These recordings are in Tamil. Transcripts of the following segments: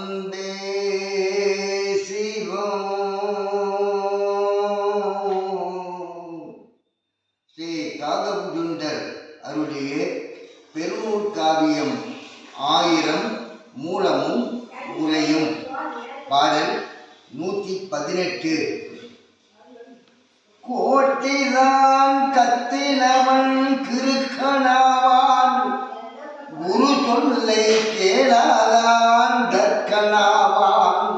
அன்பே சிவம். ஸ்ரீ காகபுஜுண்டர் அருளிய பெருநூல் காவியம் 1000 மூலமும் உரையும். பாடல் 118. கோட்டிதான் கத்தினவன் கிருக்கனாவான், குரு சொல்லை கேளாதான் தர்க்கனாவான்.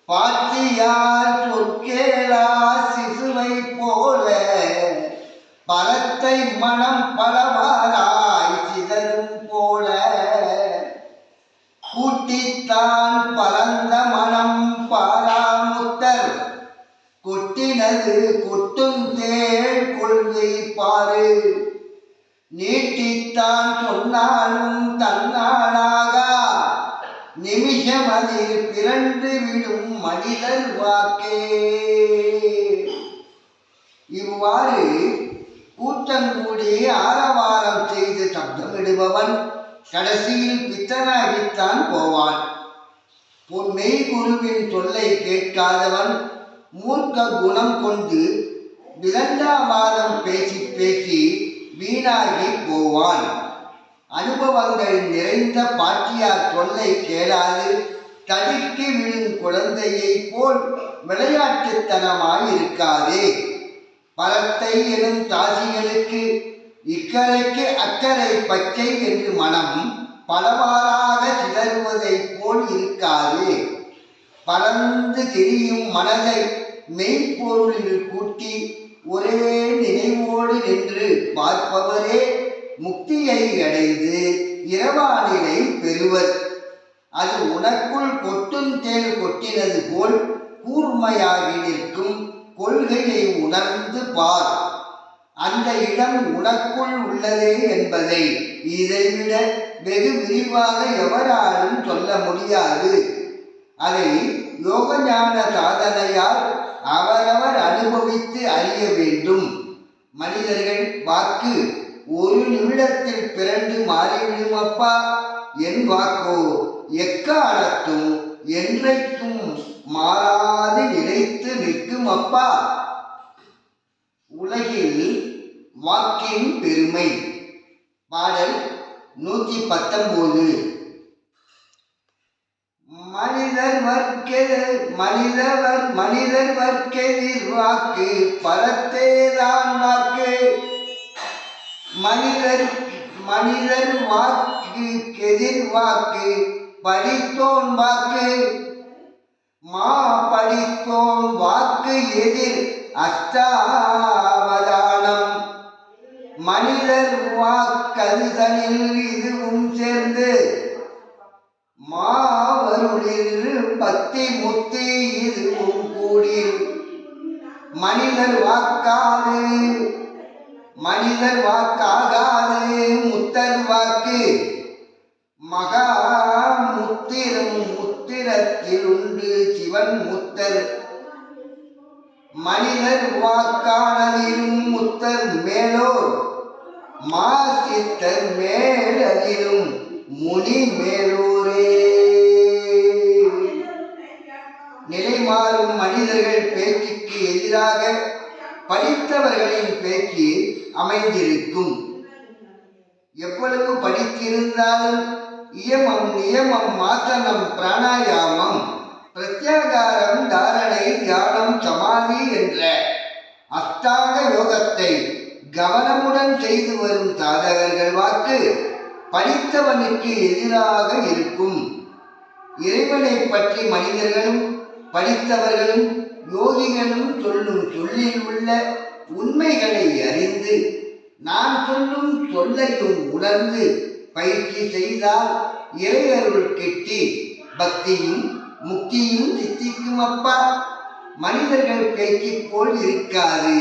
பாத்தியார் சொற்கேளா சிசுவை போல பலத்தை மனம் பலவாராய் சிதறும் போல. கூட்டித்தான் பரந்த மனம் பாராமுத்தர், கொட்டினது கொட்டும் தேள் கொள்கை பாரு. நீட்டித்தான் சொன்னாலும் தன்னானாக, நிமிஷமதில் பிறண்டு விடும் மனிதர் வாக்கே. இவ்வாறு கூட்டங்கூடி ஆரவாரம் செய்து சப்தமிடுபவன் கடைசியில் பித்தனாகித்தான் போவான். பொன்மெய் குருவின் சொல்லை கேட்காதவன் மூர்க்க குணம் கொண்டு விதண்டாவாதம் பேசி பேசி வீணாகி போவான். அனுபவங்கள் நிறைந்த பாட்டியார் சொல்லை கேளாது தடுக்கி விழும் குழந்தையை போல் விளையாட்டுத்தனமாயிருக்காதே. பலத்தை எனும் தாசிகளுக்கு இக்கரைக்கு அக்கறை பச்சை என்று மனம் பலவாறாக சிதறுவதை போல் இருக்காது. பறந்து திரியும் மனதை மெய்ப்பொருளில் கூட்டி ஒரே நினைவோடு நின்று பார்ப்பவரே முக்தியை அடைந்து இரவானிலை பெறுவர். அது உனக்குள் கொட்டும் தேள் கொட்டினது போல் கூர்மையாகி நிற்கும் கொள்கையை உணர்ந்து பார். அந்த இடம் உனக்குள் உள்ளதே என்பதை இதைவிட வெகு விரிவாக எவராலும் சொல்ல முடியாது. அதை யோகஞான சாதனையால் அவரவர் அனுபவித்து அறிய வேண்டும். மனிதர்கள் வாக்கு ஒரு நிமிடத்தில் பிறண்டு மாறிவிடும் அப்பா. என் வாக்கோ எக்காலத்தும் என்றைக்கும் மாறாது நிலைத்து நிற்கும் அப்பா. உலகில் வாக்கின் பெருமை. பாடல் 119. மனிதர் வர்க்கெதிர் வாக்கு பரத்தேதான் வாக்கு. மனிதர் வாக்கு கெதிர் வாக்கு படித்தோன் வாக்கு. மா படித்தோன் வாக்கு எதிர் அஷ்டாவதானம். மனிதர் வாக்கதுதனில் இதுவும் சேர்ந்து மாவருளில் பக்தி முத்தி இதுவும் கூடி. மனிதர் வாக்காகாது முத்தர் வாக்கு. மகா முத்திரத்தில் உண்டு சிவன் முத்தர். மனிதர் வாக்கானதிலும் முத்தர் மேலோர், மாசித்தர் மேலதிலும் முனி மேலோரே. நிலை மாறும் மனிதர்கள் பேச்சுக்கு எதிராக படித்தவர்களின் பேச்சு அமைந்திருக்கும். எவ்வளவு படித்திருந்தாலும் இயமம் நியமம் ஆசனம் பிராணாயாமம் பிரத்யாகாரம் தாரணை தியானம் சமாதி என்ற அஷ்டாங்க யோகத்தை கவனமுடன் செய்து வரும் சாதகர்கள் வாக்கு படித்தவனுக்கு எதிராக இருக்கும். இறைவனை பற்றி மனிதர்களும் படித்தவர்களும் யோகிகளும் சொல்லும் சொல்லில் உள்ள உண்மைகளை அறிந்து நான் சொல்லும் சொல்லையும் உணர்ந்து பயிற்சி செய்தால் இறையருள் கிட்டி பக்தியும் முக்தியும் சித்திக்கும் அப்பா. மனிதர்கள் பேச்சு போல் இருக்காது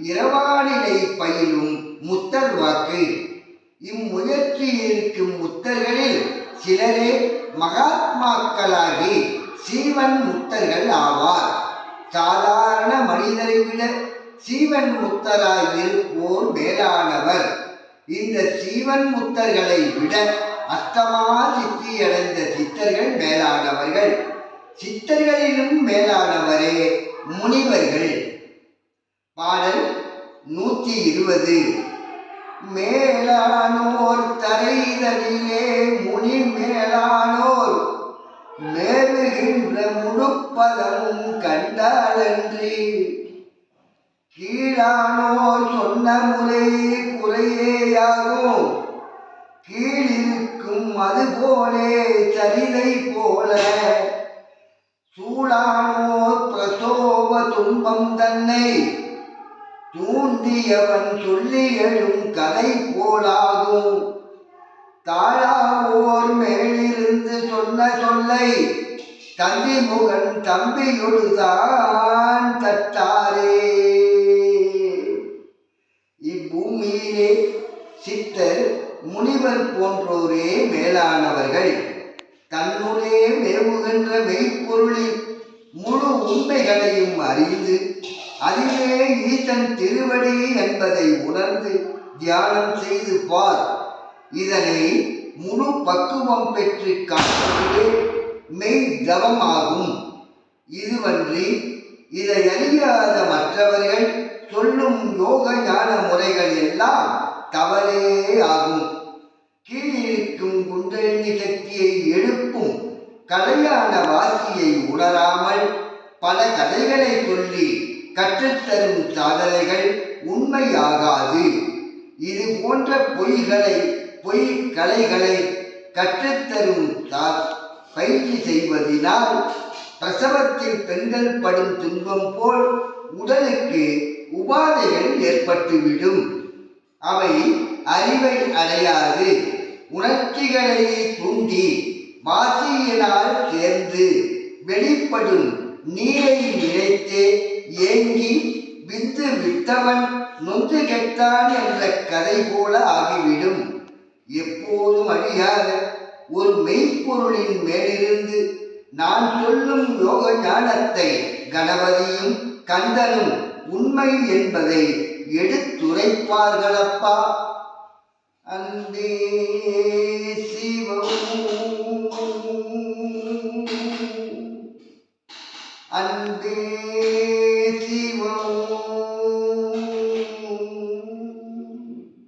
இரவானிலை பயிலும் முத்தர் வாக்கு. இம்முயற்சியில் இருக்கும் முத்தர்களில் சிலரே மகாத்மாக்களாகி சீவன் முத்தர்கள் ஆவார். சாதாரண மனிதரை விட சீவன் முத்தராய் இருப்போர் மேலானவர். இந்த சீவன் முத்தர்களை விட அஷ்டமா சித்தி அடைந்த சித்தர்கள் மேலானவர்கள். சித்தர்களிலும் மேலானவரே முனிவர்கள். பாடல் 120. மேலானோர் தரைதலிலே முனி மேலானோர் மேவுகின்ற முழுப்பதமும் கண்டாலன்றி கீழானோர் சொன்ன முறை குறையேயாகும். கீழிருக்கும் அதுபோலே சரிதை போல சூழானோர் பிரசோப துன்பம் தன்னை தூண்டியவன் சொல்லி எழும் கதை போலாகும். தாழாவோர் மேலிருந்து சொன்ன சொல்லை தந்திமுகன் தம்பியொடுதான் தட்டாரே. இப்பூமியிலே சித்தர் முனிவர் போன்றோரே மேலானவர்கள். தன்னுடைய மேவுகின்ற மெய்ப்பொருளின் முழு உண்மைகளையும் அறிந்து அதுவே ஈசன் திருவடி என்பதை உணர்ந்து தியானம் செய்து பார். இதனை முழு பக்குவம் பெற்று காட்டுவதே மெய் தவமாகும். இதுவன்றி இதை அறியாத மற்றவர்கள் சொல்லும் யோக ஞான முறைகள் எல்லாம் தவறே ஆகும். கீழிருக்கும் குண்டலினி சக்தியை எழுப்பும் கலையான வாசியை உணராமல் பல கதைகளை சொல்லி கற்றுத்தரும் சாதனைகள் உண்மையாகாது. இது போன்ற பொய் கலைகளை கற்றுத்தரும் பயிற்சி செய்வதினால் பிரசவத்தில் பெண்கள் படும் துன்பம் போல் உடலுக்கு உபாதைகள் ஏற்பட்டுவிடும். அவை அறிவை அடையாது. உணர்ச்சிகளை தூண்டி வாசியினால் சேர்ந்து வெளிப்படும் நீரை நினைத்து ஏங்கி விந்து விட்டவன் நொந்து கெட்டான் என்ற கதை போல ஆகிவிடும். எப்போதும் அழியாத ஒரு மெய்ப்பொருளின் மேலிருந்து நான் சொல்லும் யோக ஞானத்தை கணபதியும் கந்தனும் உண்மை என்பதை எடுத்துரைப்பார்களப்பா. அன்பே சிவம், அன்பே